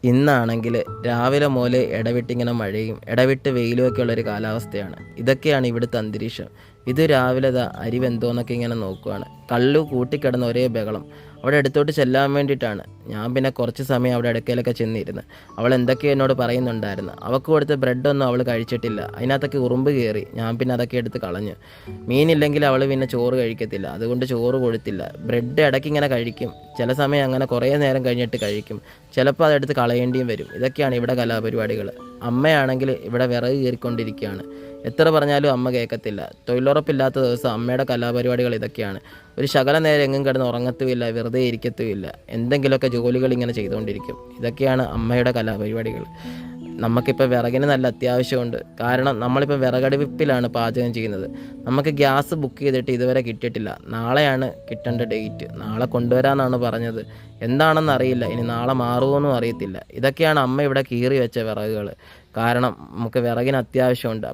ഇന്നാണെങ്കിൽ രാവിലെ മുതൽ ഇടവിട്ടിങ്ങനെ മഴയും ഇടവിട്ട് വെയിലും ഒക്കെ ഉള്ളൊരു കാലാവസ്ഥയാണ്. ഇതൊക്കെയാണ് ഇവിടുത്തെ അന്തരീക്ഷം. ഇത് രാവിലെ അരി വെന്തോന്നൊക്കെ ഇങ്ങനെ നോക്കുവാണ്. കള്ളു കൂട്ടിക്കിടന്ന് ഒരേ ബഹളം. അവിടെ അടുത്തോട്ട് ചെല്ലാൻ വേണ്ടിയിട്ടാണ്. ഞാൻ പിന്നെ കുറച്ച് സമയം അവിടെ അടുക്കലൊക്കെ ചെന്നിരുന്ന്. അവൾ എന്തൊക്കെയോ എന്നോട് പറയുന്നുണ്ടായിരുന്നു. അവൾക്ക് കൊടുത്ത ബ്രെഡൊന്നും അവൾ കഴിച്ചിട്ടില്ല. അതിനകത്തൊക്കെ ഉറുമ്പ് കയറി. ഞാൻ പിന്നെ അതൊക്കെ എടുത്ത് കളഞ്ഞു. മീനില്ലെങ്കിൽ അവൾ പിന്നെ ചോറ് കഴിക്കത്തില്ല. അതുകൊണ്ട് ചോറ് കൊടുത്തില്ല. ബ്രെഡ് ഇടയ്ക്ക് ഇങ്ങനെ കഴിക്കും. ചില സമയം അങ്ങനെ കുറേ നേരം കഴിഞ്ഞിട്ട് കഴിക്കും. ചിലപ്പോൾ അതെടുത്ത് കളയേണ്ടിയും വരും. ഇതൊക്കെയാണ് ഇവിടെ കലാപരിപാടികൾ. അമ്മയാണെങ്കിൽ ഇവിടെ വിറക് കീറിക്കൊണ്ടിരിക്കുകയാണ്. എത്ര പറഞ്ഞാലും അമ്മ കേൾക്കത്തില്ല. തൊഴിലുറപ്പില്ലാത്ത ദിവസം അമ്മയുടെ കലാപരിപാടികൾ ഇതൊക്കെയാണ്. ഒരു ശകല നേരം എങ്ങും കിടന്ന് ഉറങ്ങത്തുമില്ല, വെറുതെ ഇരിക്കത്തുമില്ല. എന്തെങ്കിലുമൊക്കെ ജോലികൾ ഇങ്ങനെ ചെയ്തുകൊണ്ടിരിക്കും. ഇതൊക്കെയാണ് അമ്മയുടെ കലാപരിപാടികൾ. നമുക്കിപ്പോൾ വിറകിന് നല്ല അത്യാവശ്യമുണ്ട്. കാരണം നമ്മളിപ്പോൾ വിറകടുപ്പിലാണ് പാചകം ചെയ്യുന്നത്. നമുക്ക് ഗ്യാസ് ബുക്ക് ചെയ്തിട്ട് ഇതുവരെ കിട്ടിയിട്ടില്ല. നാളെയാണ് കിട്ടേണ്ട ഡേറ്റ്. നാളെ കൊണ്ടുവരാമെന്നാണ് പറഞ്ഞത്. എന്താണെന്ന് അറിയില്ല. ഇനി നാളെ മാറുമോയെന്നും അറിയത്തില്ല. ഇതൊക്കെയാണ് അമ്മ ഇവിടെ കീറി വെച്ച വിറകുകൾ. കാരണം നമുക്ക് വിറകിന് അത്യാവശ്യമുണ്ട്.